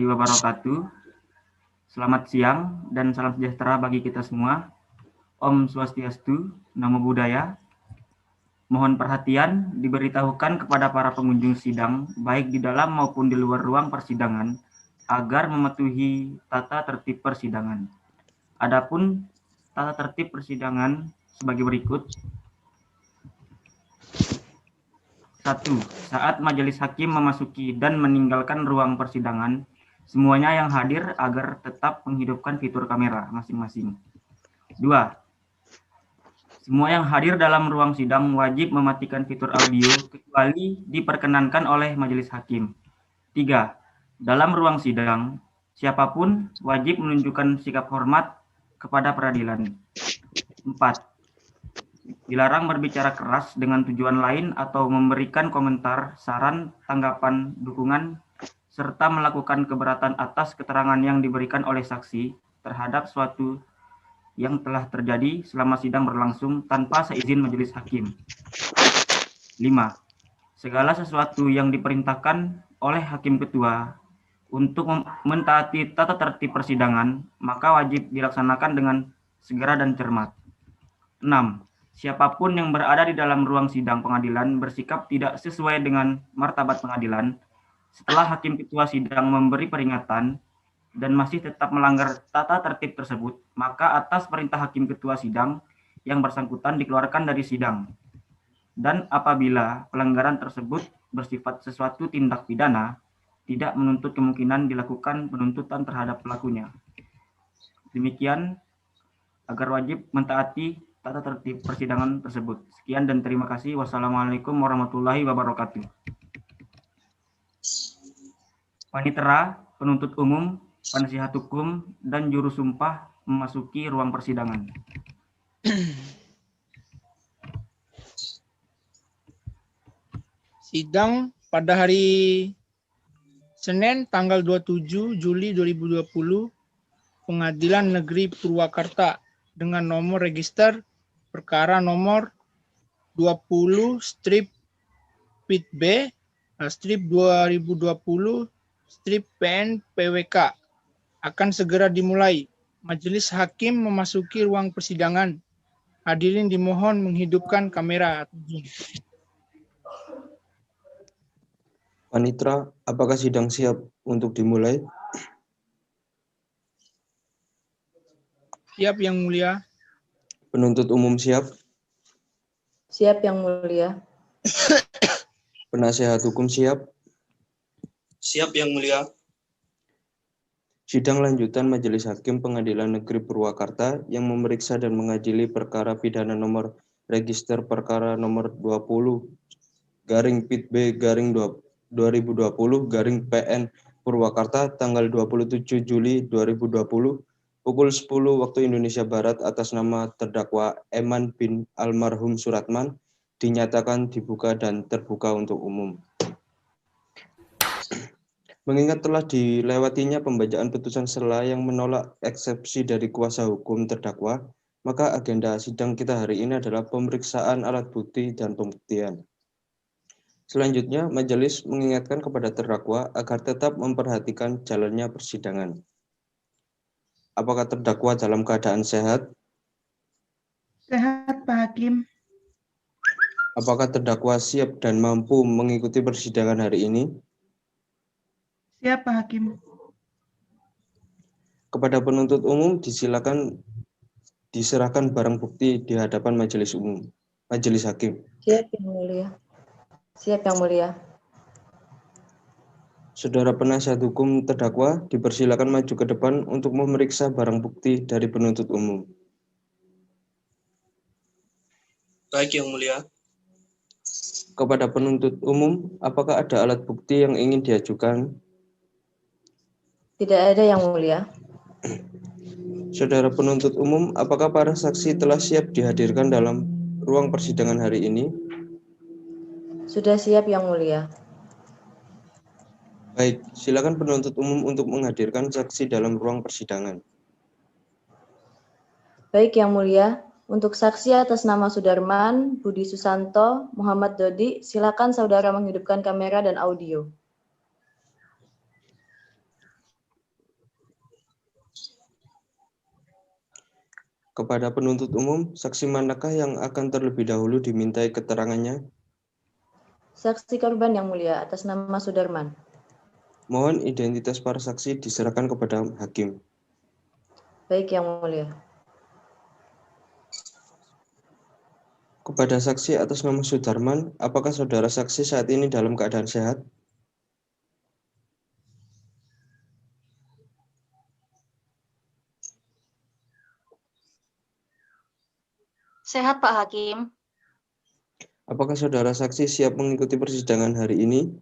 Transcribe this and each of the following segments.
wabarakatuh. Selamat siang dan salam sejahtera bagi kita semua. Om Swastiastu, Namo Buddhaya. Mohon perhatian diberitahukan kepada para pengunjung sidang, baik di dalam maupun di luar ruang persidangan, agar mematuhi tata tertib persidangan. Adapun tata tertib persidangan sebagai berikut. 1. Saat majelis hakim memasuki dan meninggalkan ruang persidangan, semuanya yang hadir agar tetap menghidupkan fitur kamera masing-masing. 2. Semua yang hadir dalam ruang sidang wajib mematikan fitur audio kecuali diperkenankan oleh majelis hakim. 3. Dalam ruang sidang, siapapun wajib menunjukkan sikap hormat kepada peradilan. 4. Dilarang berbicara keras dengan tujuan lain atau memberikan komentar, saran, tanggapan, dukungan, serta melakukan keberatan atas keterangan yang diberikan oleh saksi terhadap suatu yang telah terjadi selama sidang berlangsung tanpa seizin majelis hakim. 5. Segala sesuatu yang diperintahkan oleh hakim ketua untuk mentaati tata tertib persidangan, maka wajib dilaksanakan dengan segera dan cermat. 6. Siapapun yang berada di dalam ruang sidang pengadilan bersikap tidak sesuai dengan martabat pengadilan, setelah hakim ketua sidang memberi peringatan dan masih tetap melanggar tata tertib tersebut, maka atas perintah hakim ketua sidang, yang bersangkutan dikeluarkan dari sidang. Dan apabila pelanggaran tersebut bersifat sesuatu tindak pidana, tidak menuntut kemungkinan dilakukan penuntutan terhadap pelakunya. Demikian agar wajib mentaati tata tertib persidangan tersebut. Sekian dan terima kasih. Wassalamualaikum warahmatullahi wabarakatuh. Panitera, penuntut umum, penasihat hukum, dan juru sumpah memasuki ruang persidangan. Sidang pada hari Senin tanggal 27 Juli 2020, Pengadilan Negeri Purwakarta dengan nomor register perkara nomor 20 strip Pit B strip 2020 strip PN PWK akan segera dimulai. Majelis hakim memasuki ruang persidangan. Hadirin dimohon menghidupkan kamera atau Zoom. Panitera, apakah sidang siap untuk dimulai? Siap Yang Mulia. Penuntut umum siap? Siap Yang Mulia. Penasihat hukum siap? Siap Yang Mulia. Sidang lanjutan Majelis Hakim Pengadilan Negeri Purwakarta yang memeriksa dan mengadili perkara pidana nomor register perkara nomor 20 garing Pit B garing 2020 garing PN Purwakarta tanggal 27 Juli 2020 pukul 10 waktu Indonesia Barat atas nama terdakwa Eman bin almarhum Suratman dinyatakan dibuka dan terbuka untuk umum. Mengingat telah dilewatinya pembacaan putusan sela yang menolak eksepsi dari kuasa hukum terdakwa, maka agenda sidang kita hari ini adalah pemeriksaan alat bukti dan pembuktian. Selanjutnya, majelis mengingatkan kepada terdakwa agar tetap memperhatikan jalannya persidangan. Apakah terdakwa dalam keadaan sehat? Sehat, Pak Hakim. Apakah terdakwa siap dan mampu mengikuti persidangan hari ini? Siap, Pak Hakim. Kepada penuntut umum disilakan diserahkan barang bukti di hadapan majelis umum, majelis hakim. Siap Yang Mulia. Siap Yang Mulia. Saudara penasihat hukum terdakwa dipersilakan maju ke depan untuk memeriksa barang bukti dari penuntut umum. Baik Yang Mulia. Kepada penuntut umum, apakah ada alat bukti yang ingin diajukan? Tidak ada Yang Mulia. Saudara penuntut umum, apakah para saksi telah siap dihadirkan dalam ruang persidangan hari ini? Sudah siap Yang Mulia. Baik, silakan penuntut umum untuk menghadirkan saksi dalam ruang persidangan. Baik Yang Mulia, untuk saksi atas nama Sudarman, Budi Susanto, Muhammad Dodi, silakan saudara menghidupkan kamera dan audio. Kepada penuntut umum, saksi manakah yang akan terlebih dahulu dimintai keterangannya? Saksi korban yang mulia, atas nama Sudarman. Mohon identitas para saksi diserahkan kepada hakim. Baik yang mulia. Kepada saksi atas nama Sudarman, apakah saudara saksi saat ini dalam keadaan sehat? Sehat, Pak Hakim. Apakah saudara saksi siap mengikuti persidangan hari ini?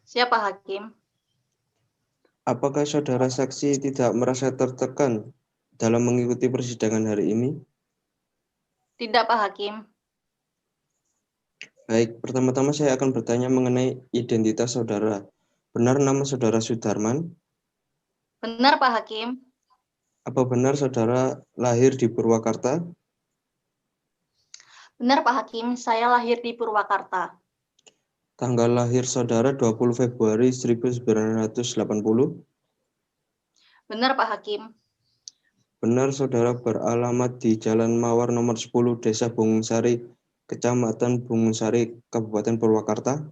Siap, Pak Hakim. Apakah saudara saksi tidak merasa tertekan dalam mengikuti persidangan hari ini? Tidak, Pak Hakim. Baik, pertama-tama saya akan bertanya mengenai identitas saudara. Benar nama saudara Sudarman? Benar, Pak Hakim. Apa benar saudara lahir di Purwakarta? Benar, Pak Hakim. Saya lahir di Purwakarta. Tanggal lahir saudara 20 Februari 1980? Benar, Pak Hakim. Benar saudara beralamat di Jalan Mawar nomor 10, Desa Bungungsari, Kecamatan Bungungsari, Kabupaten Purwakarta?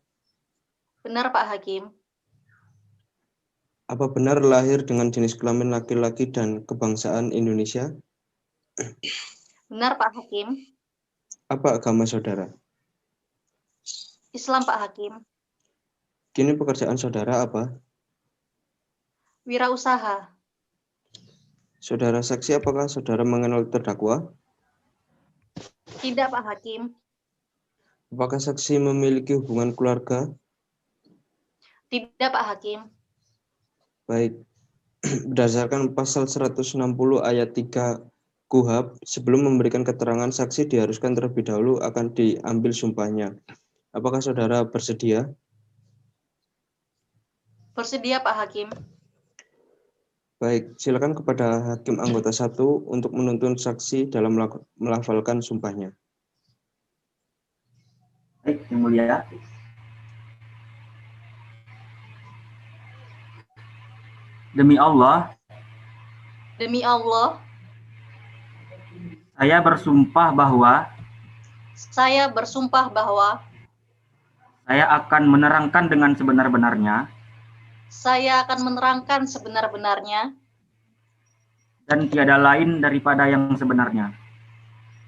Benar, Pak Hakim. Apa benar lahir dengan jenis kelamin laki-laki dan kebangsaan Indonesia? Benar, Pak Hakim. Apa agama saudara? Islam, Pak Hakim. Kini pekerjaan saudara apa? Wirausaha. Saudara saksi, apakah saudara mengenal terdakwa? Tidak, Pak Hakim. Apakah saksi memiliki hubungan keluarga? Tidak, Pak Hakim. Baik, berdasarkan pasal 160 ayat 3 KUHP, sebelum memberikan keterangan, saksi diharuskan terlebih dahulu akan diambil sumpahnya. Apakah saudara bersedia? Bersedia, Pak Hakim. Baik, silakan kepada Hakim anggota 1 untuk menuntun saksi dalam melafalkan sumpahnya. Baik, yang mulia. Demi Allah, Demi Allah, saya bersumpah bahwa saya bersumpah bahwa saya akan menerangkan dengan sebenar-benarnya saya akan menerangkan sebenar-benarnya dan tiada lain daripada yang sebenarnya.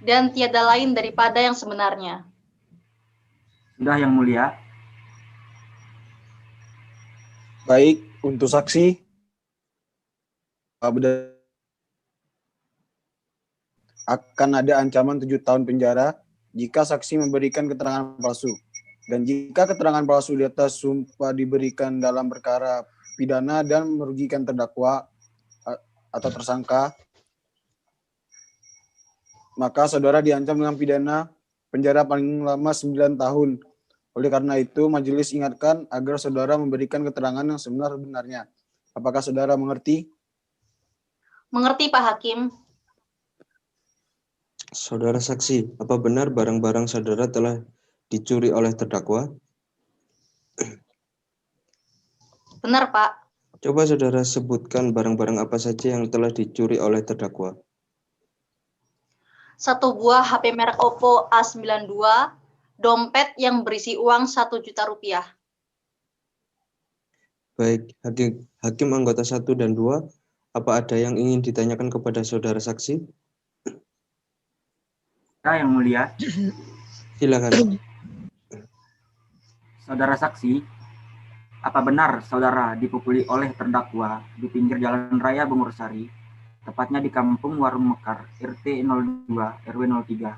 dan tiada lain daripada yang sebenarnya. Sudah, yang mulia. Baik, untuk saksi akan ada ancaman 7 tahun penjara jika saksi memberikan keterangan palsu. Dan jika keterangan palsu di atas sumpah diberikan dalam perkara pidana dan merugikan terdakwa atau tersangka, maka saudara diancam dengan pidana penjara paling lama 9 tahun. Oleh karena itu, majelis ingatkan agar saudara memberikan keterangan yang sebenar-benarnya. Apakah saudara mengerti? Mengerti, Pak Hakim? Saudara saksi, apa benar barang-barang saudara telah dicuri oleh terdakwa? Benar, Pak. Coba saudara sebutkan barang-barang apa saja yang telah dicuri oleh terdakwa. 1 buah HP merek Oppo A92, dompet yang berisi uang 1 juta rupiah. Baik, hakim anggota 1 dan 2, apa ada yang ingin ditanyakan kepada saudara saksi? Ya, yang mulia. Silakan. Saudara saksi, apa benar saudara dipukuli oleh terdakwa di pinggir jalan raya Bungursari, tepatnya di Kampung Warung Mekar, RT 02, RW 03,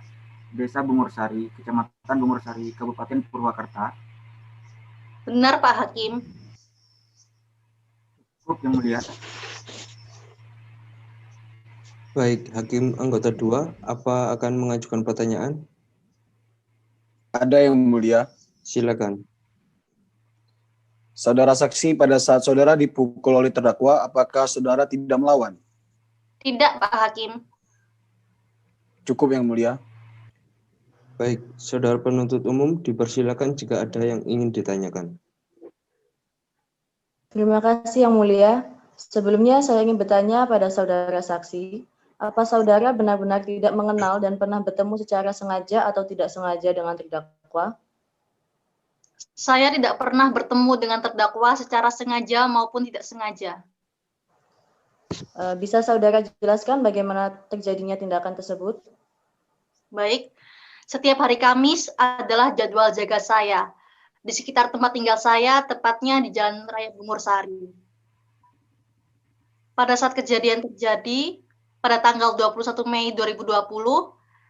Desa Bungursari, Kecamatan Bungursari, Kabupaten Purwakarta? Benar, Pak Hakim. Cukup, yang mulia. Baik, hakim anggota 2, apa akan mengajukan pertanyaan? Ada yang mulia. Silakan. Saudara saksi, pada saat saudara dipukul oleh terdakwa, apakah saudara tidak melawan? Tidak, Pak Hakim. Cukup yang mulia. Baik, saudara penuntut umum dipersilakan jika ada yang ingin ditanyakan. Terima kasih yang mulia. Sebelumnya saya ingin bertanya pada saudara saksi, apa saudara benar-benar tidak mengenal dan pernah bertemu secara sengaja atau tidak sengaja dengan terdakwa? Saya tidak pernah bertemu dengan terdakwa secara sengaja maupun tidak sengaja. Bisa saudara jelaskan bagaimana terjadinya tindakan tersebut? Baik, setiap hari Kamis adalah jadwal jaga saya di sekitar tempat tinggal saya, tepatnya di Jalan Raya Bungur Sari. Pada saat kejadian terjadi, pada tanggal 21 Mei 2020,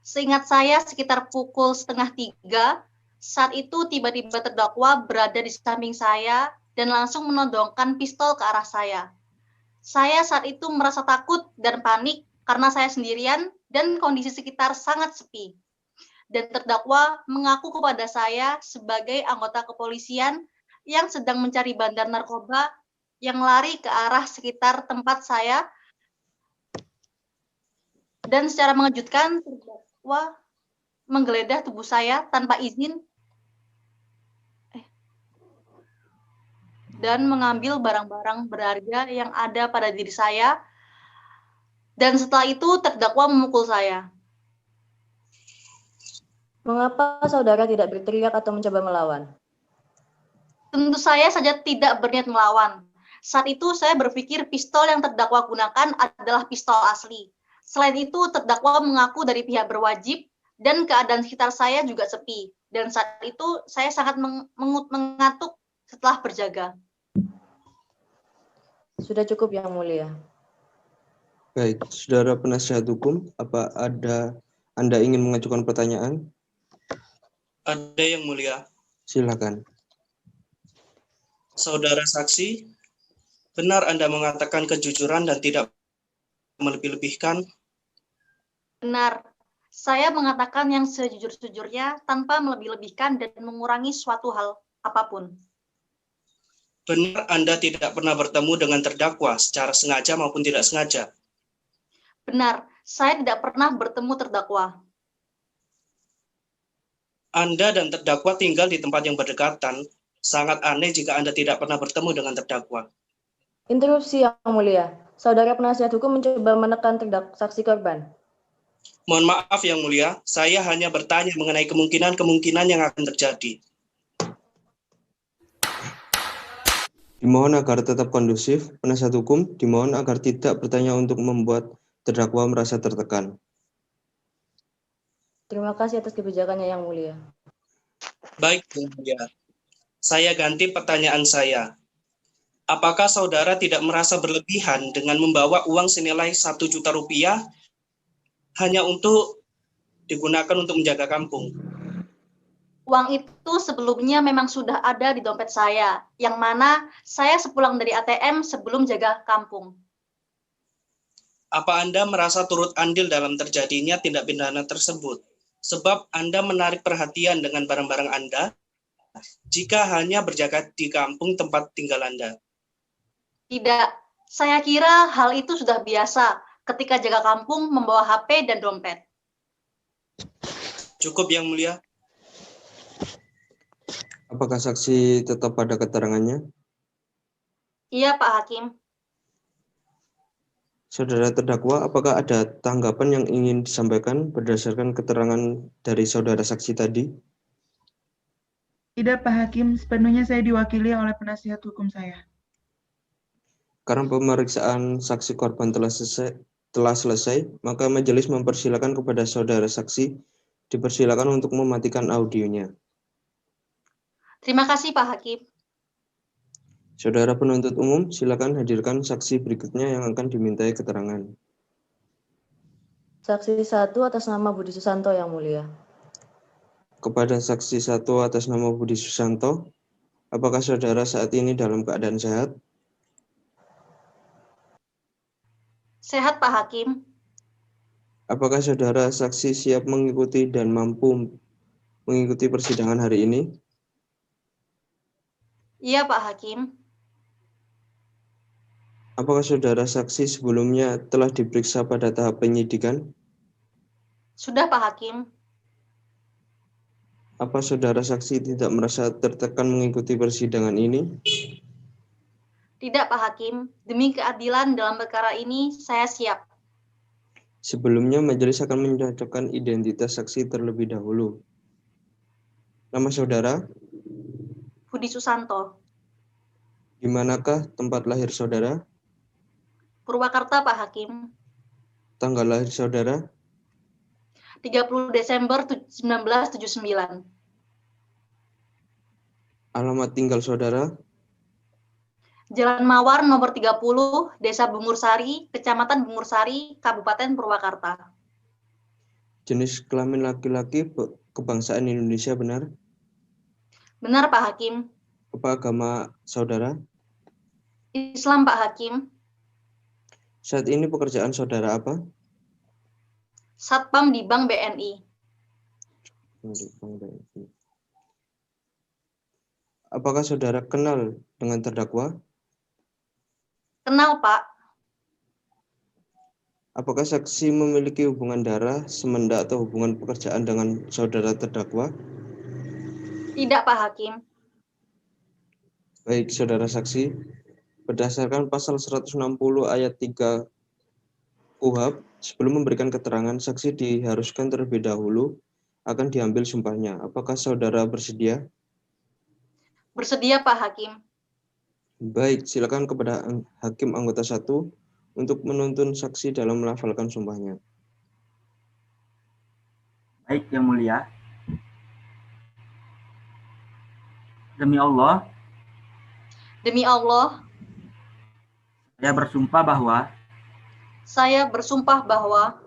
seingat saya sekitar pukul 2:30, saat itu tiba-tiba terdakwa berada di samping saya dan langsung menodongkan pistol ke arah saya. Saya saat itu merasa takut dan panik karena saya sendirian dan kondisi sekitar sangat sepi. Dan terdakwa mengaku kepada saya sebagai anggota kepolisian yang sedang mencari bandar narkoba yang lari ke arah sekitar tempat saya, dan secara mengejutkan terdakwa menggeledah tubuh saya tanpa izin dan mengambil barang-barang berharga yang ada pada diri saya, dan setelah itu terdakwa memukul saya. Mengapa saudara tidak berteriak atau mencoba melawan? Tentu saya saja tidak berniat melawan. Saat itu saya berpikir pistol yang terdakwa gunakan adalah pistol asli. Selain itu, terdakwa mengaku dari pihak berwajib dan keadaan sekitar saya juga sepi. Dan saat itu saya sangat mengantuk setelah berjaga. Sudah cukup Yang Mulia. Baik, saudara penasihat hukum, apa Anda ingin mengajukan pertanyaan? Ada Yang Mulia. Silakan. Saudara saksi, benar Anda mengatakan kejujuran dan tidak melebih-lebihkan? Benar, saya mengatakan yang sejujur-jujurnya tanpa melebih-lebihkan dan mengurangi suatu hal apapun. Benar Anda tidak pernah bertemu dengan terdakwa secara sengaja maupun tidak sengaja? Benar, saya tidak pernah bertemu terdakwa. Anda dan terdakwa tinggal di tempat yang berdekatan. Sangat aneh jika Anda tidak pernah bertemu dengan terdakwa. Interupsi Yang Mulia. Saudara penasihat hukum mencoba menekan saksi korban. Mohon maaf Yang Mulia, saya hanya bertanya mengenai kemungkinan-kemungkinan yang akan terjadi. Dimohon agar tetap kondusif. Penasihat hukum dimohon agar tidak bertanya untuk membuat terdakwa merasa tertekan. Terima kasih atas kebijakannya Yang Mulia. Baik Yang Mulia, saya ganti pertanyaan saya. Apakah saudara tidak merasa berlebihan dengan membawa uang senilai 1 juta rupiah hanya untuk digunakan untuk menjaga kampung? Uang itu sebelumnya memang sudah ada di dompet saya, yang mana saya sepulang dari ATM sebelum jaga kampung. Apa Anda merasa turut andil dalam terjadinya tindak pidana tersebut? Sebab Anda menarik perhatian dengan barang-barang Anda jika hanya berjaga di kampung tempat tinggal Anda. Tidak, saya kira hal itu sudah biasa ketika jaga kampung membawa HP dan dompet. Cukup Yang Mulia. Apakah saksi tetap pada keterangannya? Iya, Pak Hakim. Saudara terdakwa, apakah ada tanggapan yang ingin disampaikan berdasarkan keterangan dari saudara saksi tadi? Tidak, Pak Hakim. Sepenuhnya saya diwakili oleh penasihat hukum saya. Karena pemeriksaan saksi korban telah selesai, maka majelis mempersilakan kepada saudara saksi dipersilakan untuk mematikan audionya. Terima kasih, Pak Hakim. Saudara penuntut umum, silakan hadirkan saksi berikutnya yang akan dimintai keterangan. Saksi 1 atas nama Budi Susanto Yang Mulia. Kepada saksi 1 atas nama Budi Susanto, apakah saudara saat ini dalam keadaan sehat? Sehat, Pak Hakim. Apakah saudara saksi siap mengikuti dan mampu mengikuti persidangan hari ini? Iya, Pak Hakim. Apakah saudara saksi sebelumnya telah diperiksa pada tahap penyidikan? Sudah, Pak Hakim. Apa saudara saksi tidak merasa tertekan mengikuti persidangan ini? Tidak, Pak Hakim. Demi keadilan dalam perkara ini, saya siap. Sebelumnya, majelis akan mencocokkan identitas saksi terlebih dahulu. Nama saudara? Budi Susanto. Di manakah tempat lahir saudara? Purwakarta, Pak Hakim. Tanggal lahir saudara? 30 Desember 1979. Alamat tinggal saudara? Jalan Mawar nomor 30, Desa Bungursari, Kecamatan Bungursari, Kabupaten Purwakarta. Jenis kelamin laki-laki, kebangsaan Indonesia, benar? Benar, Pak Hakim. Apa agama saudara? Islam, Pak Hakim. Saat ini pekerjaan saudara apa? Satpam di Bank BNI. Apakah saudara kenal dengan terdakwa? Kenal, Pak. Apakah saksi memiliki hubungan darah, semenda, atau hubungan pekerjaan dengan saudara terdakwa? Tidak, Pak Hakim. Baik, saudara saksi. Berdasarkan pasal 160 ayat 3 KUHP, sebelum memberikan keterangan, saksi diharuskan terlebih dahulu akan diambil sumpahnya. Apakah saudara bersedia? Bersedia, Pak Hakim. Baik, silakan kepada Hakim anggota 1 untuk menuntun saksi dalam melafalkan sumpahnya. Baik, Yang Mulia. Demi Allah, Demi Allah, saya bersumpah bahwa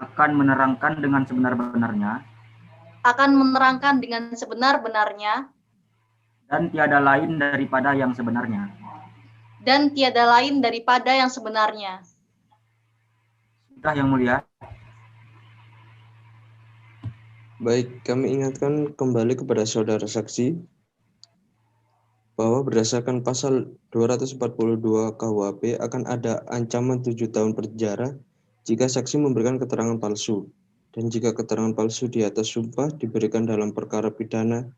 akan menerangkan dengan sebenar-benarnya dan tiada lain daripada yang sebenarnya. Sudah, Yang Mulia. Baik, kami ingatkan kembali kepada saudara saksi bahwa berdasarkan pasal 242 KUHP akan ada ancaman 7 tahun penjara jika saksi memberikan keterangan palsu, dan jika keterangan palsu di atas sumpah diberikan dalam perkara pidana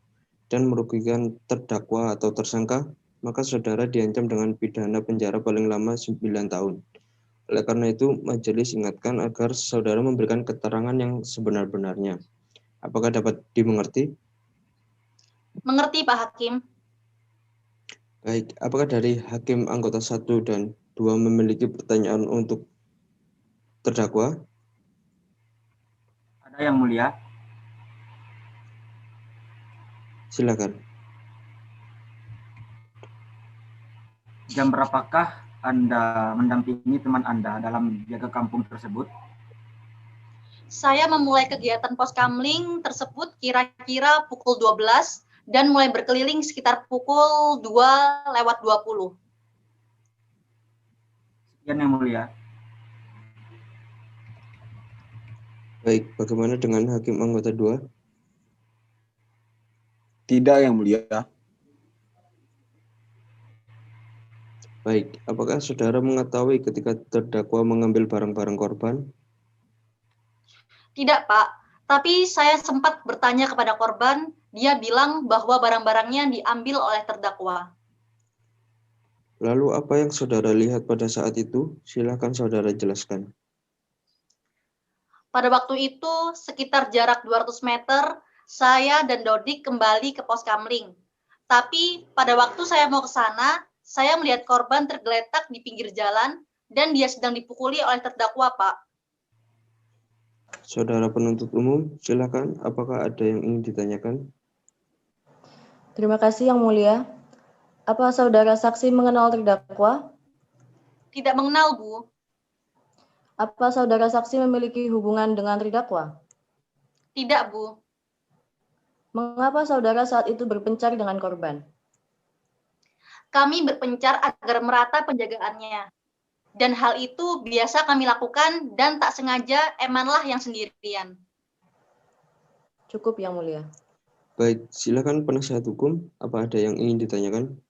dan merugikan terdakwa atau tersangka, maka saudara diancam dengan pidana penjara paling lama 9 tahun. Oleh karena itu, majelis ingatkan agar saudara memberikan keterangan yang sebenar-benarnya. Apakah dapat dimengerti? Mengerti, Pak Hakim. Baik, apakah dari Hakim anggota 1 dan 2 memiliki pertanyaan untuk terdakwa? Ada, Yang Mulia. Silakan. Jam berapakah Anda mendampingi teman Anda dalam jaga kampung tersebut? Saya memulai kegiatan poskamling tersebut kira-kira pukul 12 dan mulai berkeliling sekitar pukul 2:20. Sekian, Yang Mulia. Baik, bagaimana dengan Hakim anggota 2? Tidak, Yang Mulia. Baik, apakah saudara mengetahui ketika terdakwa mengambil barang-barang korban? Tidak, Pak. Tapi saya sempat bertanya kepada korban, dia bilang bahwa barang-barangnya diambil oleh terdakwa. Lalu apa yang saudara lihat pada saat itu? Silakan saudara jelaskan. Pada waktu itu, sekitar jarak 200 meter, saya dan Dodik kembali ke pos kamling. Tapi pada waktu saya mau ke sana, saya melihat korban tergeletak di pinggir jalan dan dia sedang dipukuli oleh terdakwa, Pak. Saudara penuntut umum, silakan. Apakah ada yang ingin ditanyakan? Terima kasih, Yang Mulia. Apa saudara saksi mengenal terdakwa? Tidak mengenal, Bu. Apa saudara saksi memiliki hubungan dengan terdakwa? Tidak, Bu. Mengapa saudara saat itu berpencar dengan korban? Kami berpencar agar merata penjagaannya. Dan hal itu biasa kami lakukan dan tak sengaja Emanlah yang sendirian. Cukup, Yang Mulia. Baik, silakan penasihat hukum. Apa ada yang ingin ditanyakan?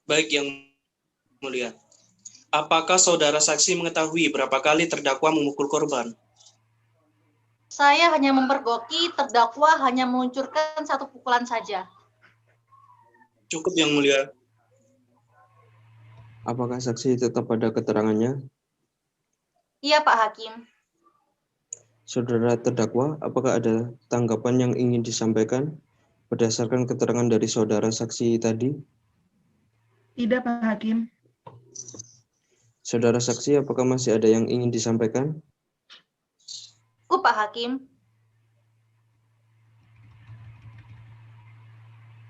Baik, Yang Mulia. Apakah saudara saksi mengetahui berapa kali terdakwa memukul korban? Saya hanya mempergoki terdakwa hanya meluncurkan 1 pukulan saja. Cukup, Yang Mulia. Apakah saksi tetap pada keterangannya? Iya, Pak Hakim. Saudara terdakwa, apakah ada tanggapan yang ingin disampaikan berdasarkan keterangan dari saudara saksi tadi? Tidak, Pak Hakim. Saudara saksi, apakah masih ada yang ingin disampaikan? Pak Hakim.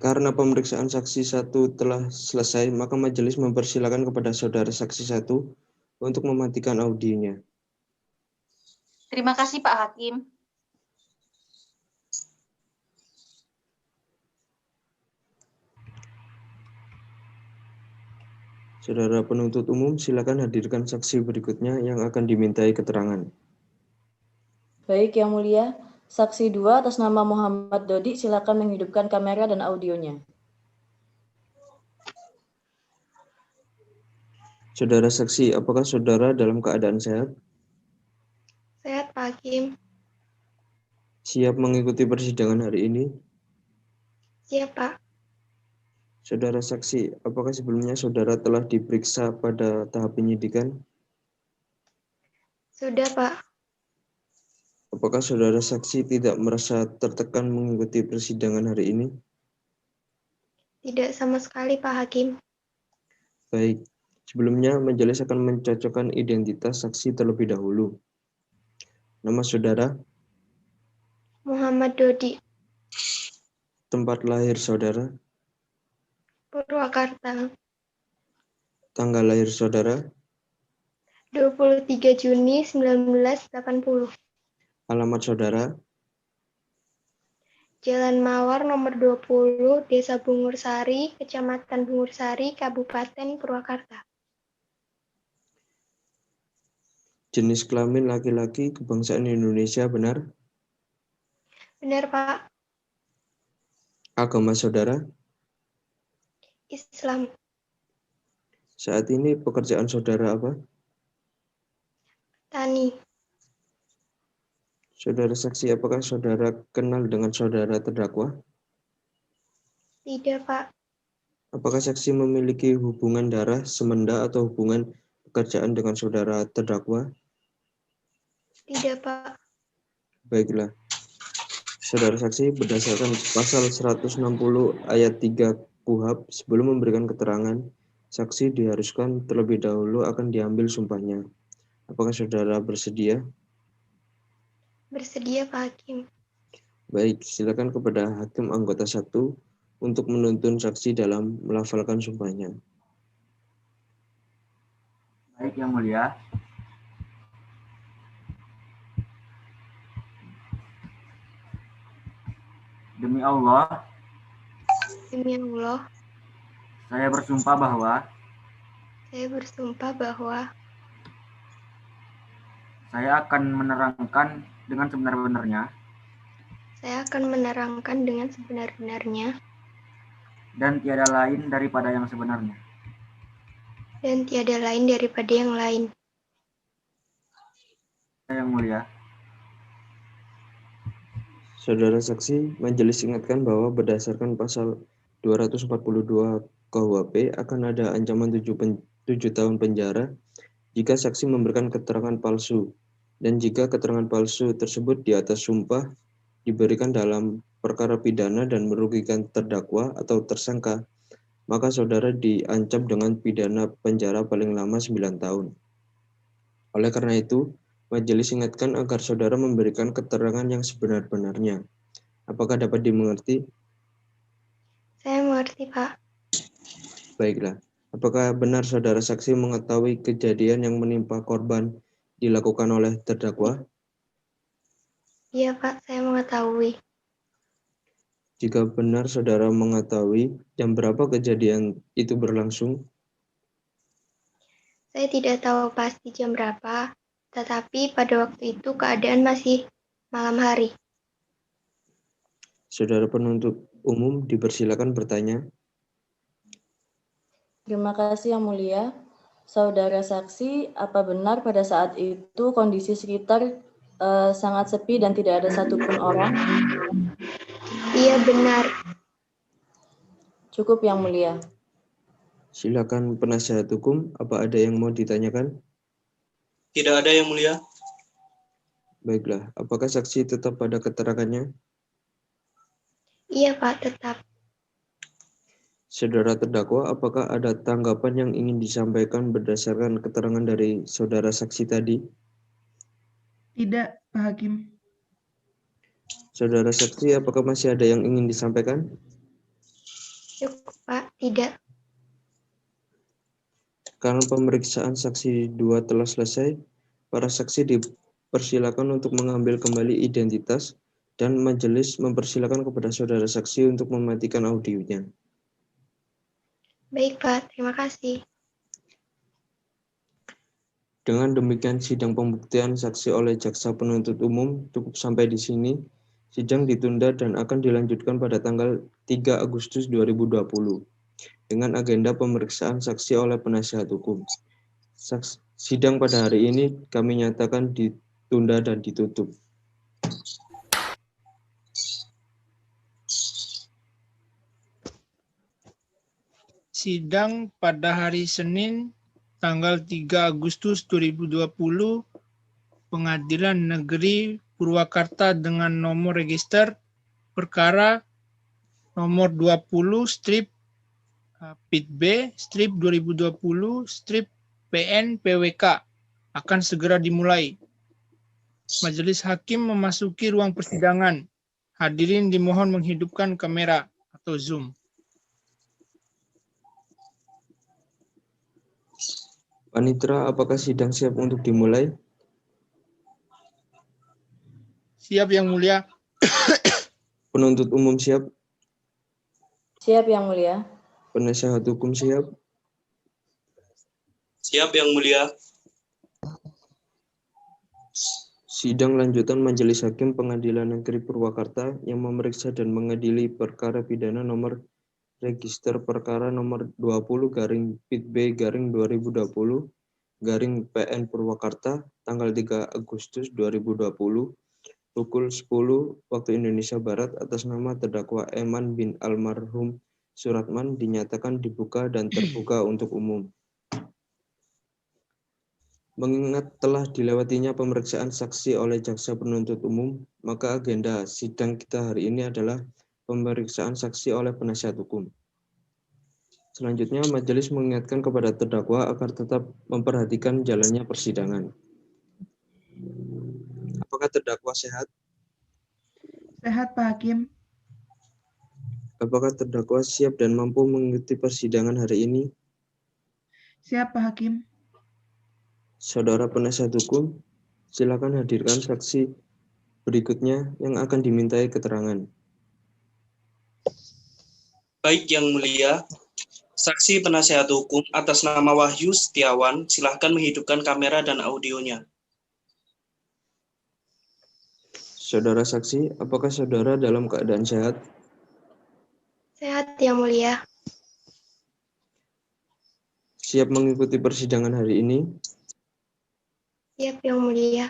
Karena pemeriksaan saksi 1 telah selesai, maka majelis mempersilakan kepada saudara saksi 1 untuk mematikan audionya. Terima kasih, Pak Hakim. Saudara penuntut umum, silakan hadirkan saksi berikutnya yang akan dimintai keterangan. Baik, Yang Mulia. Saksi 2 atas nama Muhammad Dodi, silakan menghidupkan kamera dan audionya. Saudara saksi, apakah saudara dalam keadaan sehat? Sehat, Pak Hakim. Siap mengikuti persidangan hari ini? Siap, Pak. Saudara saksi, apakah sebelumnya saudara telah diperiksa pada tahap penyidikan? Sudah, Pak. Apakah saudara saksi tidak merasa tertekan mengikuti persidangan hari ini? Tidak sama sekali, Pak Hakim. Baik, sebelumnya majelis akan mencocokkan identitas saksi terlebih dahulu. Nama saudara, Muhammad Dodi, tempat lahir saudara, Purwakarta, tanggal lahir saudara, 23 Juni 1980. alamat saudara, Jalan Mawar nomor 20, Desa Bungursari, Kecamatan Bungursari, Kabupaten Purwakarta. jenis kelamin laki-laki, kebangsaan Indonesia, benar? Benar, Pak. Agama saudara, Islam. saat ini pekerjaan saudara apa? Tani. Saudara saksi, apakah saudara kenal dengan saudara terdakwa? Tidak, Pak. Apakah saksi memiliki hubungan darah, semenda, atau hubungan pekerjaan dengan saudara terdakwa? Tidak, Pak. Baiklah. Saudara saksi, berdasarkan pasal 160 ayat 3 KUHP, sebelum memberikan keterangan, saksi diharuskan terlebih dahulu akan diambil sumpahnya. Apakah saudara bersedia? Bersedia, Pak Hakim. Baik, silakan kepada hakim anggota 1 untuk menuntun saksi dalam melafalkan sumpahnya. Baik, Yang Mulia. Demi Allah, Demi Allah, saya bersumpah bahwa saya akan menerangkan dengan sebenar-benarnya dan tiada lain daripada yang sebenarnya. Yang Mulia. Saudara saksi, majelis ingatkan bahwa berdasarkan pasal 242 KUHP akan ada ancaman 7 tahun penjara jika saksi memberikan keterangan palsu, dan jika keterangan palsu tersebut di atas sumpah diberikan dalam perkara pidana dan merugikan terdakwa atau tersangka, maka saudara diancam dengan pidana penjara paling lama 9 tahun. Oleh karena itu, majelis ingatkan agar saudara memberikan keterangan yang sebenar-benarnya. Apakah dapat dimengerti? Saya mengerti, Pak. Baiklah. Apakah benar saudara saksi mengetahui kejadian yang menimpa korban dilakukan oleh terdakwa? Iya, Pak, saya mengetahui. Jika benar saudara mengetahui jam berapa kejadian itu berlangsung? Saya tidak tahu pasti jam berapa, tetapi pada waktu itu keadaan masih malam hari. Saudara penuntut umum dipersilakan bertanya. Terima kasih Yang Mulia. Saudara saksi, apa benar pada saat itu kondisi sekitar sangat sepi dan tidak ada satupun orang? Iya, benar. Cukup Yang Mulia. Silakan penasihat hukum, apa ada yang mau ditanyakan? Tidak ada, Yang Mulia. Baiklah, apakah saksi tetap pada keterangannya? Iya, Pak, tetap. Saudara terdakwa, apakah ada tanggapan yang ingin disampaikan berdasarkan keterangan dari saudara saksi tadi? Tidak, Pak Hakim. Saudara saksi, apakah masih ada yang ingin disampaikan? Cukup, Pak. Tidak. Karena pemeriksaan saksi 2 telah selesai, para saksi dipersilakan untuk mengambil kembali identitas dan majelis mempersilakan kepada saudara saksi untuk mematikan audionya. Baik, Pak. Terima kasih. Dengan demikian sidang pembuktian saksi oleh jaksa penuntut umum cukup sampai di sini. Sidang ditunda dan akan dilanjutkan pada tanggal 3 Agustus 2020 dengan agenda pemeriksaan saksi oleh penasihat hukum. Sidang pada hari ini kami nyatakan ditunda dan ditutup. Sidang pada hari Senin tanggal 3 Agustus 2020 Pengadilan Negeri Purwakarta dengan nomor register perkara nomor 20 strip Pit B strip 2020 strip PN PWK akan segera dimulai. Majelis hakim memasuki ruang persidangan. Hadirin dimohon menghidupkan kamera atau Zoom. Panitera, apakah sidang siap untuk dimulai? Siap, Yang Mulia. Penuntut umum siap? Siap, Yang Mulia. Penasihat hukum siap? Siap, Yang Mulia. Sidang lanjutan Majelis Hakim Pengadilan Negeri Purwakarta yang memeriksa dan mengadili perkara pidana nomor register perkara nomor 20 garing Pit B garing 2020 garing PN Purwakarta tanggal 3 Agustus 2020 pukul 10 waktu Indonesia Barat atas nama terdakwa Eman bin almarhum Suratman dinyatakan dibuka dan terbuka untuk umum. Mengingat telah dilewatinya pemeriksaan saksi oleh jaksa penuntut umum, maka agenda sidang kita hari ini adalah pemeriksaan saksi oleh penasihat hukum. Selanjutnya, majelis mengingatkan kepada terdakwa agar tetap memperhatikan jalannya persidangan. Apakah terdakwa sehat? Sehat, Pak Hakim. Apakah terdakwa siap dan mampu mengikuti persidangan hari ini? Siap, Pak Hakim. Saudara penasihat hukum, silakan hadirkan saksi berikutnya yang akan dimintai keterangan. Baik, Yang Mulia. Saksi penasihat hukum atas nama Wahyu Setiawan, silahkan menghidupkan kamera dan audionya. Saudara saksi, apakah saudara dalam keadaan sehat? Sehat, Yang Mulia. Siap mengikuti persidangan hari ini? Siap, Yang Mulia.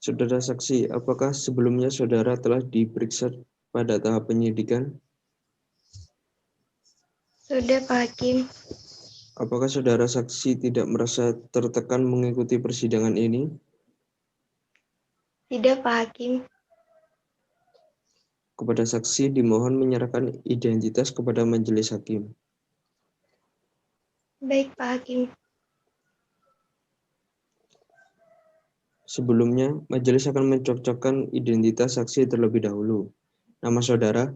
Saudara saksi, apakah sebelumnya saudara telah diperiksa pada tahap penyidikan? Sudah, Pak Hakim. Apakah saudara saksi tidak merasa tertekan mengikuti persidangan ini? Tidak, Pak Hakim. Kepada saksi dimohon menyerahkan identitas kepada majelis hakim. Baik, Pak Hakim. Sebelumnya, majelis akan mencocokkan identitas saksi terlebih dahulu. Nama saudara,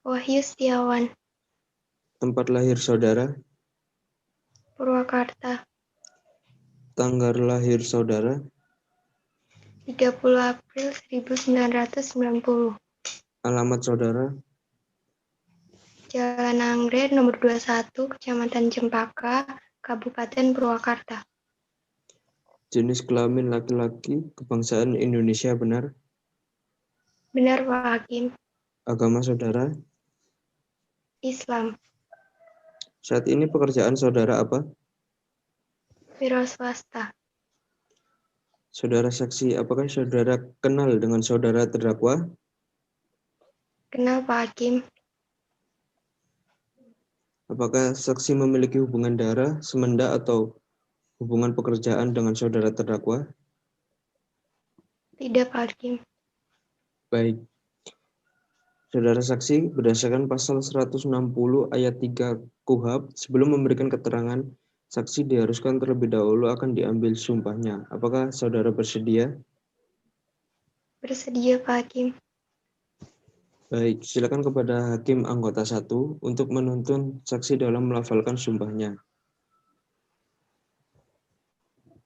Wahyu Setiawan, tempat lahir saudara, Purwakarta, tanggal lahir saudara, 30 April 1990. alamat saudara, Jalan Anggrek nomor 21, Kecamatan Cempaka, Kabupaten Purwakarta. jenis kelamin laki-laki, kebangsaan Indonesia benar, Benar, Pak Hakim. agama saudara, Islam. saat ini pekerjaan saudara apa? Wira swasta. Saudara saksi, apakah saudara kenal dengan saudara terdakwa? Kenal, Pak Hakim. Apakah saksi memiliki hubungan darah, semenda, atau hubungan pekerjaan dengan saudara terdakwa? Tidak, Pak Hakim. Baik. Saudara saksi, berdasarkan pasal 160 ayat 3 KUHP, sebelum memberikan keterangan, saksi diharuskan terlebih dahulu akan diambil sumpahnya. Apakah saudara bersedia? Bersedia, Pak Hakim. Baik, silakan kepada Hakim anggota 1 untuk menuntun saksi dalam melafalkan sumpahnya.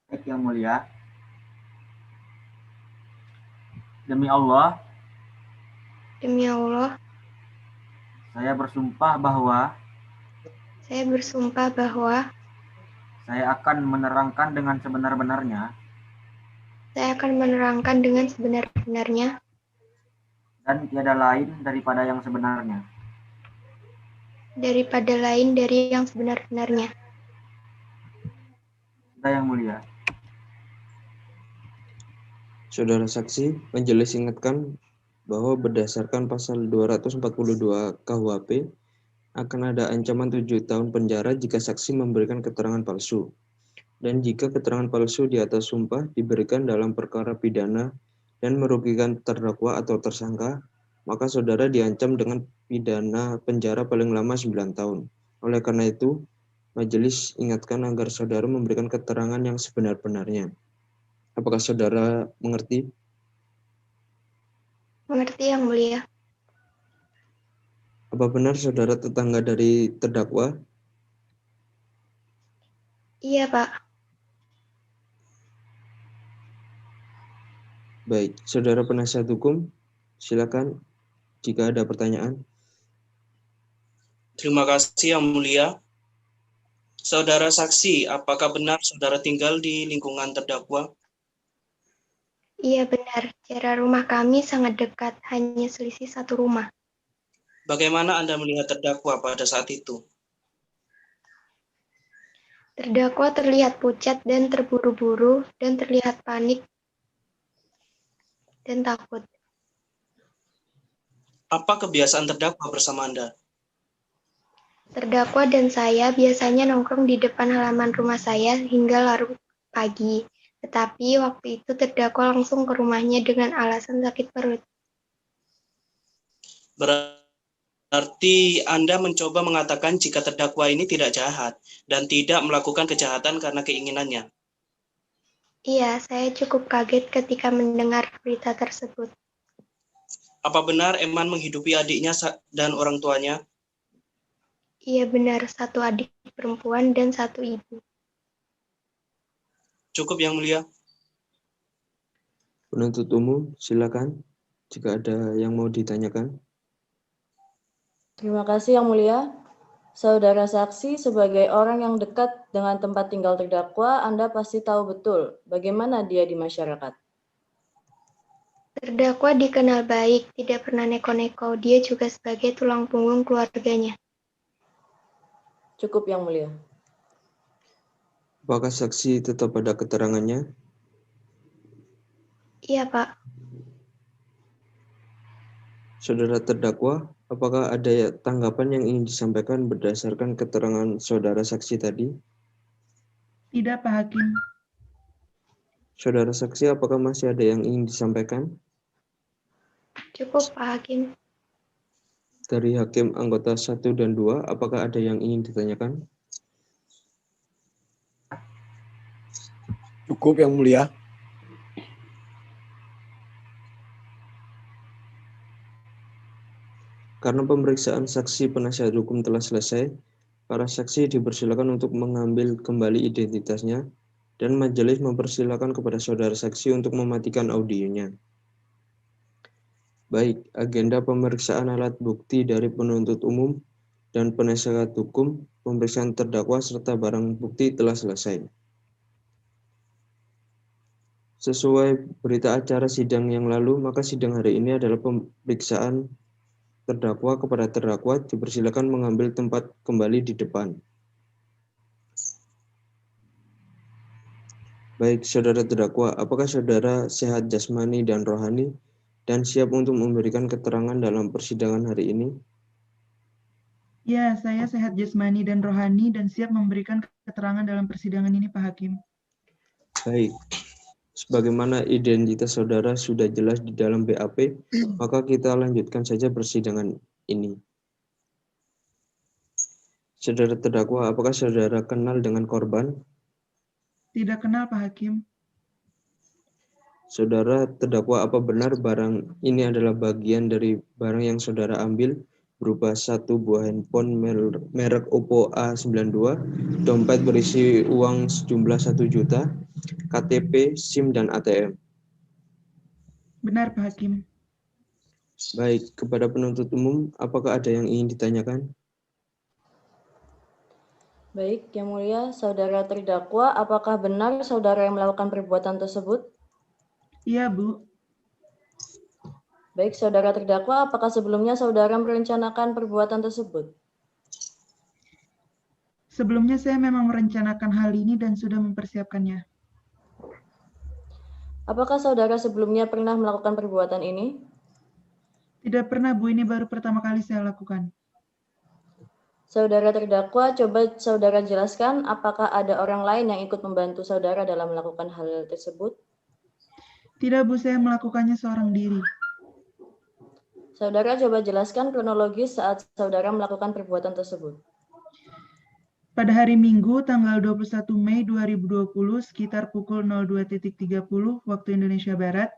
Baik, Yang Mulia. Demi Allah, Demi Allah, saya bersumpah bahwa saya bersumpah bahwa saya akan menerangkan dengan sebenar-benarnya saya akan menerangkan dengan sebenar-benarnya dan tiada lain daripada yang sebenarnya. daripada lain dari yang sebenar-benarnya. Sudah, Yang Mulia. Saudara saksi, majelis ingatkan bahwa berdasarkan pasal 242 KUHP akan ada ancaman 7 tahun penjara jika saksi memberikan keterangan palsu. Dan jika keterangan palsu di atas sumpah diberikan dalam perkara pidana dan merugikan terdakwa atau tersangka, maka saudara diancam dengan pidana penjara paling lama 9 tahun. Oleh karena itu, majelis ingatkan agar saudara memberikan keterangan yang sebenar-benarnya. Apakah saudara mengerti? Mengerti, Yang Mulia? Apa benar saudara tetangga dari terdakwa? Iya, Pak. Baik, saudara penasihat hukum, silakan jika ada pertanyaan. Terima kasih Yang Mulia. Saudara saksi, apakah benar saudara tinggal di lingkungan terdakwa? Iya, benar. Jarak rumah kami sangat dekat, hanya selisih 1 rumah. Bagaimana Anda melihat terdakwa pada saat itu? Terdakwa terlihat pucat dan terburu-buru dan terlihat panik dan takut. Apa kebiasaan terdakwa bersama Anda? Terdakwa dan saya biasanya nongkrong di depan halaman rumah saya hingga larut pagi. Tetapi waktu itu terdakwa langsung ke rumahnya dengan alasan sakit perut. Berarti Anda mencoba mengatakan jika terdakwa ini tidak jahat dan tidak melakukan kejahatan karena keinginannya. Iya, saya cukup kaget ketika mendengar berita tersebut. Apa benar Eman menghidupi adiknya dan orang tuanya? Iya benar, 1 adik perempuan dan 1 ibu. Cukup Yang Mulia. Penuntut umum, silakan jika ada yang mau ditanyakan. Terima kasih Yang Mulia. Saudara saksi, sebagai orang yang dekat dengan tempat tinggal terdakwa, Anda pasti tahu betul bagaimana dia di masyarakat. Terdakwa dikenal baik, tidak pernah neko-neko. Dia juga sebagai tulang punggung keluarganya. Cukup Yang Mulia. Apakah saksi tetap pada keterangannya? Iya, Pak. Saudara terdakwa, apakah ada tanggapan yang ingin disampaikan berdasarkan keterangan saudara saksi tadi? Tidak, Pak Hakim. Saudara saksi, apakah masih ada yang ingin disampaikan? Cukup, Pak Hakim. Dari hakim anggota 1 dan 2, apakah ada yang ingin ditanyakan? Cukup Yang Mulia. Karena pemeriksaan saksi penasihat hukum telah selesai, para saksi dipersilakan untuk mengambil kembali identitasnya dan majelis mempersilakan kepada saudara saksi untuk mematikan audionya. Baik, agenda pemeriksaan alat bukti dari penuntut umum dan penasihat hukum, pemeriksaan terdakwa serta barang bukti telah selesai. Sesuai berita acara sidang yang lalu, maka sidang hari ini adalah pemeriksaan terdakwa kepada terdakwa. Dipersilakan mengambil tempat kembali di depan. Baik, saudara terdakwa, apakah saudara sehat jasmani dan rohani dan siap untuk memberikan keterangan dalam persidangan hari ini? Ya, saya sehat jasmani dan rohani dan siap memberikan keterangan dalam persidangan ini, Pak Hakim. Baik. Sebagaimana identitas saudara sudah jelas di dalam BAP, maka kita lanjutkan saja persidangan ini. Saudara terdakwa, apakah saudara kenal dengan korban? Tidak kenal, Pak Hakim. Saudara terdakwa, apa benar barang ini adalah bagian dari barang yang saudara ambil berupa satu buah handphone merek Oppo A92, dompet berisi uang sejumlah 1 juta, KTP, SIM, dan ATM? Benar, Pak Hakim. Baik, kepada penuntut umum, apakah ada yang ingin ditanyakan? Baik, Yang Mulia, saudara terdakwa, apakah benar saudara yang melakukan perbuatan tersebut? Iya, Bu. Baik, saudara terdakwa, apakah sebelumnya saudara merencanakan perbuatan tersebut? Sebelumnya saya memang merencanakan hal ini dan sudah mempersiapkannya. Apakah saudara sebelumnya pernah melakukan perbuatan ini? Tidak pernah, Bu. Ini baru pertama kali saya lakukan. Saudara terdakwa, coba saudara jelaskan apakah ada orang lain yang ikut membantu saudara dalam melakukan hal tersebut? Tidak, Bu. Saya melakukannya seorang diri. Saudara coba jelaskan kronologis saat saudara melakukan perbuatan tersebut. Pada hari Minggu, tanggal 21 Mei 2020, sekitar pukul 02.30 waktu Indonesia Barat,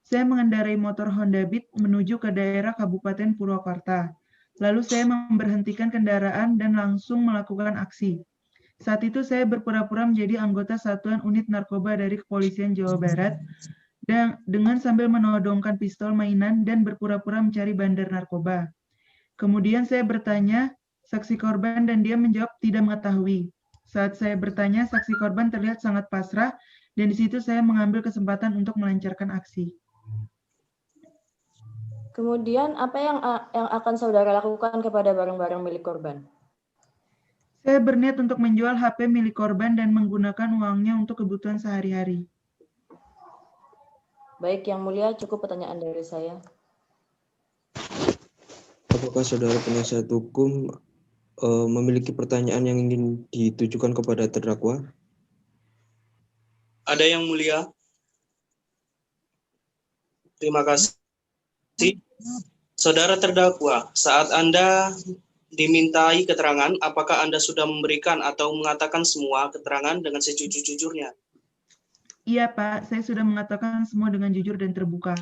saya mengendarai motor Honda Beat menuju ke daerah Kabupaten Purwakarta. Lalu saya memberhentikan kendaraan dan langsung melakukan aksi. Saat itu saya berpura-pura menjadi anggota Satuan Unit Narkoba dari Kepolisian Jawa Barat, dan dengan sambil menodongkan pistol mainan dan berpura-pura mencari bandar narkoba. Kemudian saya bertanya saksi korban dan dia menjawab tidak mengetahui. Saat saya bertanya, saksi korban terlihat sangat pasrah dan di situ saya mengambil kesempatan untuk melancarkan aksi. Kemudian apa yang akan saudara lakukan kepada barang-barang milik korban? Saya berniat untuk menjual HP milik korban dan menggunakan uangnya untuk kebutuhan sehari-hari. Baik, Yang Mulia, cukup pertanyaan dari saya. Apakah saudara penasihat hukum memiliki pertanyaan yang ingin ditujukan kepada terdakwa? Ada Yang Mulia? Terima kasih. Saudara terdakwa, saat Anda dimintai keterangan, apakah Anda sudah memberikan atau mengatakan semua keterangan dengan sejujur-jujurnya? Iya, Pak. Saya sudah mengatakan semua dengan jujur dan terbuka.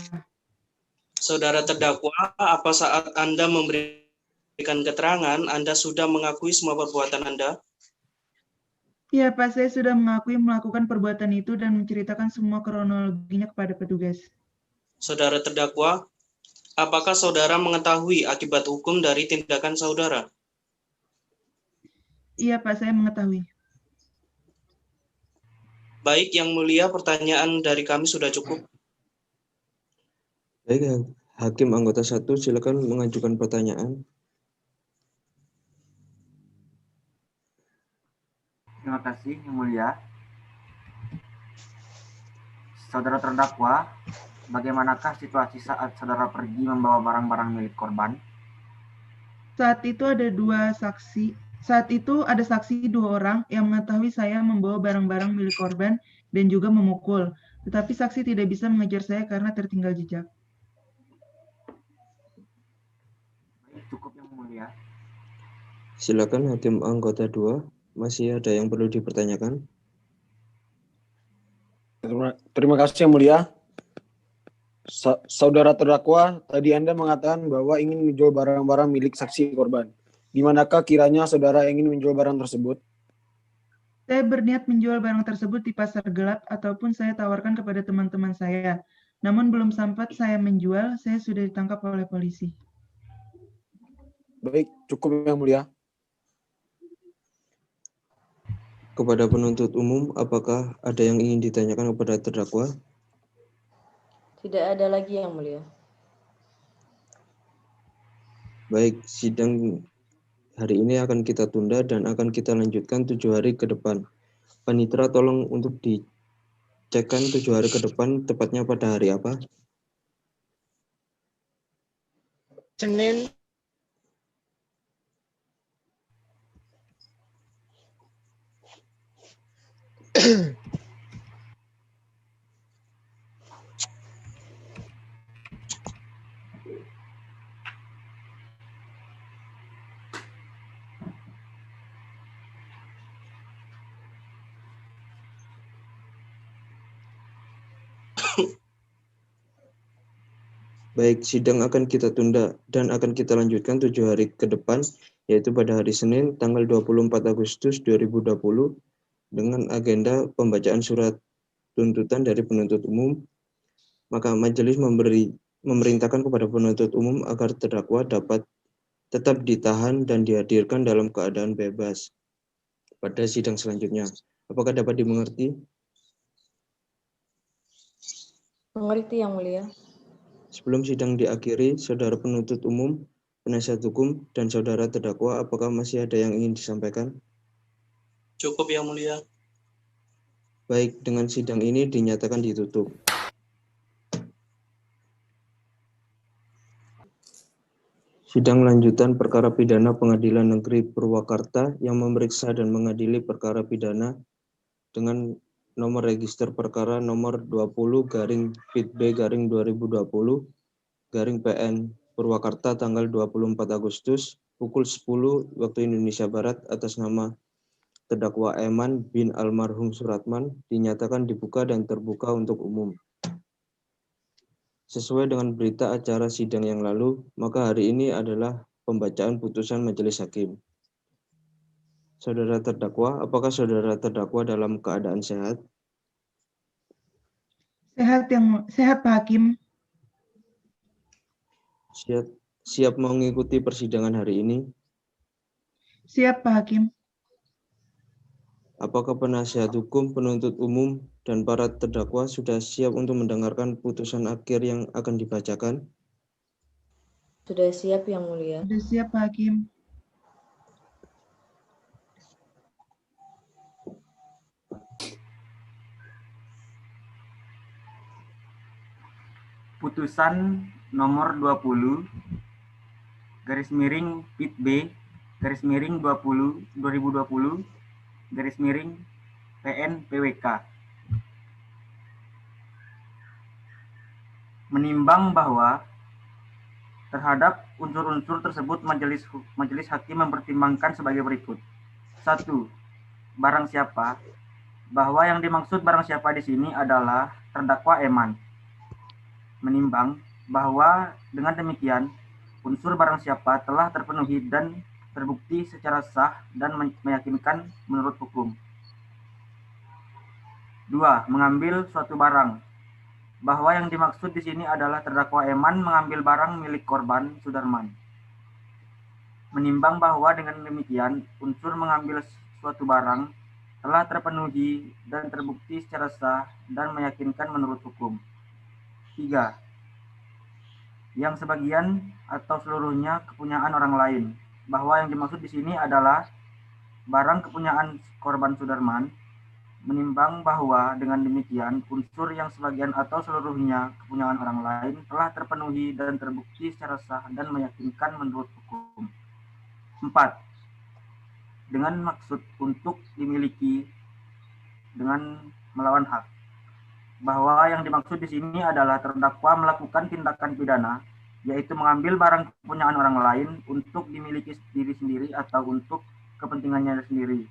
Saudara terdakwa, apa saat Anda memberikan keterangan, Anda sudah mengakui semua perbuatan Anda? Iya, Pak. Saya sudah mengakui melakukan perbuatan itu dan menceritakan semua kronologinya kepada petugas. Saudara terdakwa, apakah saudara mengetahui akibat hukum dari tindakan saudara? Iya, Pak. Saya mengetahui. Baik, Yang Mulia, pertanyaan dari kami sudah cukup. Baik, Hakim anggota 1, silakan mengajukan pertanyaan. Terima kasih, Yang Mulia. Saudara terdakwa, bagaimanakah situasi saat saudara pergi membawa barang-barang milik korban? Saat itu ada saksi 2 orang yang mengetahui saya membawa barang-barang milik korban dan juga memukul. Tetapi saksi tidak bisa mengejar saya karena tertinggal jejak. Cukup, Yang Mulia. Silakan Hakim anggota 2. Masih ada yang perlu dipertanyakan? Terima kasih Yang Mulia. Saudara terdakwa, tadi Anda mengatakan bahwa ingin menjual barang-barang milik saksi korban. Di manakah kiranya saudara ingin menjual barang tersebut? Saya berniat menjual barang tersebut di pasar gelap ataupun saya tawarkan kepada teman-teman saya. Namun belum sempat saya menjual, saya sudah ditangkap oleh polisi. Baik, cukup Yang Mulia. Kepada penuntut umum, apakah ada yang ingin ditanyakan kepada terdakwa? Tidak ada lagi, Yang Mulia. Baik, sidang hari ini akan kita tunda dan akan kita lanjutkan 7 hari ke depan. Panitera tolong untuk dicekkan 7 hari ke depan, tepatnya pada hari apa? Senin Baik, sidang akan kita tunda dan akan kita lanjutkan 7 hari ke depan, yaitu pada hari Senin tanggal 24 Agustus 2020 dengan agenda pembacaan surat tuntutan dari penuntut umum. Maka majelis memerintahkan kepada penuntut umum agar terdakwa dapat tetap ditahan dan dihadirkan dalam keadaan bebas pada sidang selanjutnya. Apakah dapat dimengerti? Mengerti, Yang Mulia. Sebelum sidang diakhiri, saudara penuntut umum, penasihat hukum, dan saudara terdakwa, apakah masih ada yang ingin disampaikan? Cukup, Yang Mulia. Baik, dengan sidang ini dinyatakan ditutup. Sidang lanjutan perkara pidana Pengadilan Negeri Purwakarta yang memeriksa dan mengadili perkara pidana dengan nomor register perkara nomor 20-PIT-B-2020-PN Purwakarta tanggal 24 Agustus pukul 10 waktu Indonesia Barat atas nama terdakwa Eman bin almarhum Suratman dinyatakan dibuka dan terbuka untuk umum. Sesuai dengan berita acara sidang yang lalu, maka hari ini adalah pembacaan putusan majelis hakim. Saudara terdakwa, apakah saudara terdakwa dalam keadaan sehat? Sehat, Pak Hakim. Siap mengikuti persidangan hari ini? Siap, Pak Hakim. Apakah penasihat hukum, penuntut umum, dan para terdakwa sudah siap untuk mendengarkan putusan akhir yang akan dibacakan? Sudah siap, Yang Mulia. Sudah siap, Pak Hakim. Putusan nomor 20 garis miring PIT B garis miring 20 2020 garis miring PN PWK menimbang bahwa terhadap unsur-unsur tersebut majelis hakim mempertimbangkan sebagai berikut. 1. Barang siapa, bahwa yang dimaksud barang siapa di sini adalah terdakwa Eman. Menimbang bahwa dengan demikian unsur barang siapa telah terpenuhi dan terbukti secara sah dan meyakinkan menurut hukum. 2. Mengambil suatu barang, bahwa yang dimaksud di sini adalah terdakwa Eman mengambil barang milik korban Sudarman. Menimbang bahwa dengan demikian unsur mengambil suatu barang telah terpenuhi dan terbukti secara sah dan meyakinkan menurut hukum. 3. Yang sebagian atau seluruhnya kepunyaan orang lain, bahwa yang dimaksud di sini adalah barang kepunyaan korban Sudarman. Menimbang bahwa dengan demikian unsur yang sebagian atau seluruhnya kepunyaan orang lain telah terpenuhi dan terbukti secara sah dan meyakinkan menurut hukum. 4. Dengan maksud untuk dimiliki dengan melawan hak, bahwa yang dimaksud di sini adalah terdakwa melakukan tindakan pidana, yaitu mengambil barang kepunyaan orang lain untuk dimiliki diri sendiri atau untuk kepentingannya sendiri.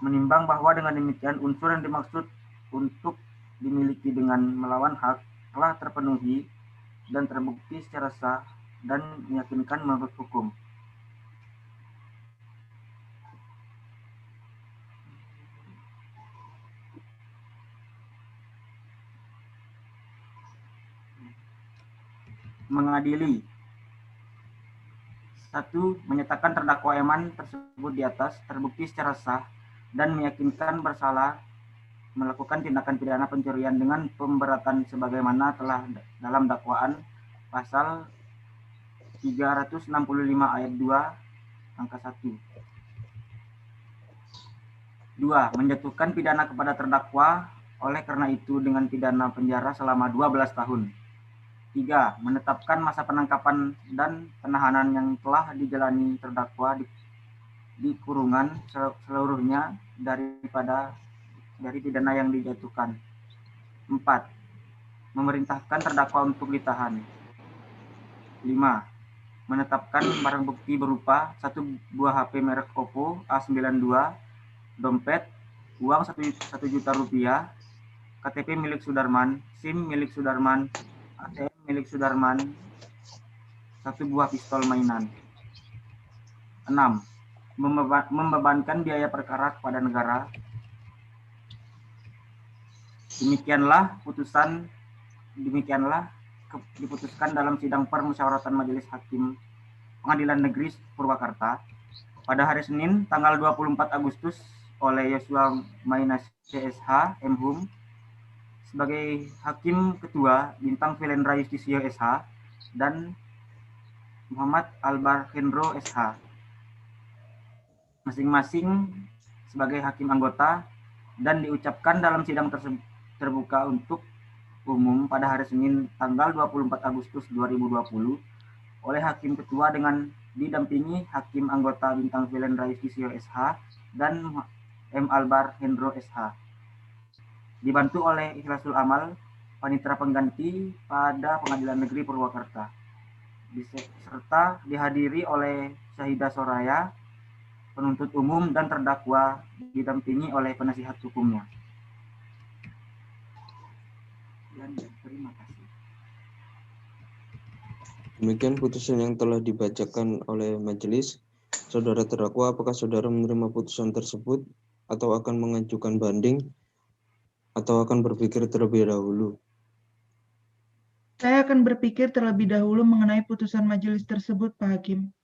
Menimbang bahwa dengan demikian unsur yang dimaksud untuk dimiliki dengan melawan hak telah terpenuhi dan terbukti secara sah dan meyakinkan menurut hukum. Mengadili. 1. Menyatakan terdakwa Eman tersebut di atas terbukti secara sah dan meyakinkan bersalah melakukan tindakan pidana pencurian dengan pemberatan sebagaimana telah dalam dakwaan pasal 365 ayat 2 angka 1. 2. Menjatuhkan pidana kepada terdakwa oleh karena itu dengan pidana penjara selama 12 tahun. 3. Menetapkan masa penangkapan dan penahanan yang telah dijalani terdakwa di kurungan seluruhnya dari pidana yang dijatuhkan. 4. Memerintahkan terdakwa untuk ditahan. 5. Menetapkan barang bukti berupa 1 buah HP merek Oppo A92, dompet, uang 1 juta rupiah, KTP milik Sudarman, SIM milik Sudarman, ATM milik Sudarman, 1 buah pistol mainan. 6. Membebankan biaya perkara kepada negara. Demikianlah diputuskan dalam sidang permusyawaratan Majelis Hakim Pengadilan Negeri Purwakarta pada hari Senin tanggal 24 Agustus oleh Yosua Mainas CSH MHum sebagai Hakim Ketua Bintang Filendra Justisio SH dan Muhammad Albar Hendro SH masing-masing sebagai hakim anggota, dan diucapkan dalam sidang terbuka untuk umum pada hari Senin tanggal 24 Agustus 2020 oleh Hakim Ketua dengan didampingi Hakim Anggota Bintang Filendra Justisio SH dan M. Albar Hendro SH. Dibantu oleh Ikhlasul Amal, Panitera Pengganti pada Pengadilan Negeri Purwakarta. Serta dihadiri oleh Syahidah Soraya, penuntut umum dan terdakwa didampingi oleh penasihat hukumnya. Dan terima kasih. Demikian putusan yang telah dibacakan oleh majelis. Saudara terdakwa, apakah saudara menerima putusan tersebut atau akan mengajukan banding atau akan berpikir terlebih dahulu? Saya akan berpikir terlebih dahulu mengenai putusan majelis tersebut, Pak Hakim.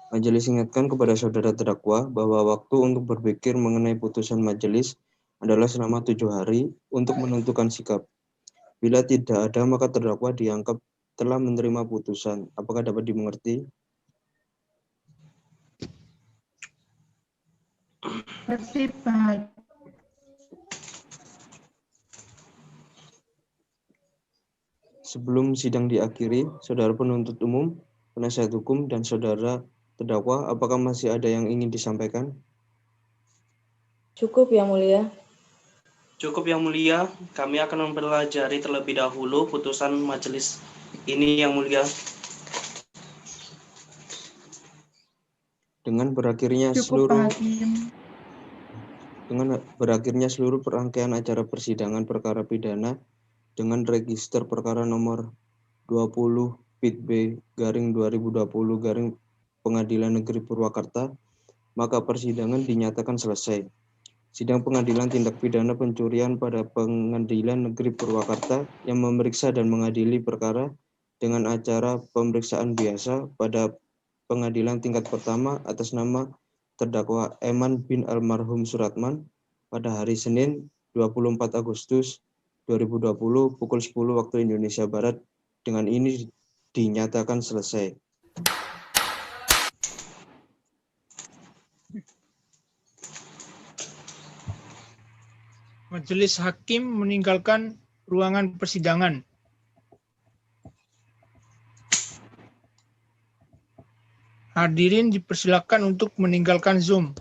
Majelis ingatkan kepada saudara terdakwa bahwa waktu untuk berpikir mengenai putusan majelis adalah selama 7 hari untuk menentukan sikap. Bila tidak ada, maka terdakwa dianggap telah menerima putusan. Apakah dapat dimengerti? Terima Pak. Sebelum sidang diakhiri, saudara penuntut umum, penasihat hukum, dan saudara terdakwa, apakah masih ada yang ingin disampaikan? Cukup, Yang Mulia. Cukup, Yang Mulia. Kami akan mempelajari terlebih dahulu putusan majelis ini, Yang Mulia. Dengan berakhirnya seluruh perangkaian acara persidangan perkara pidana dengan register perkara nomor 20 PIT-B garing 2020 garing Pengadilan Negeri Purwakarta, maka persidangan dinyatakan selesai. Sidang Pengadilan Tindak Pidana Pencurian pada Pengadilan Negeri Purwakarta yang memeriksa dan mengadili perkara dengan acara pemeriksaan biasa pada Pengadilan Tingkat Pertama atas nama terdakwa Eman bin Almarhum Suratman pada hari Senin 24 Agustus 2020 pukul 10 waktu Indonesia Barat dengan ini dinyatakan selesai. Majelis Hakim meninggalkan ruangan persidangan. Hadirin dipersilakan untuk meninggalkan Zoom.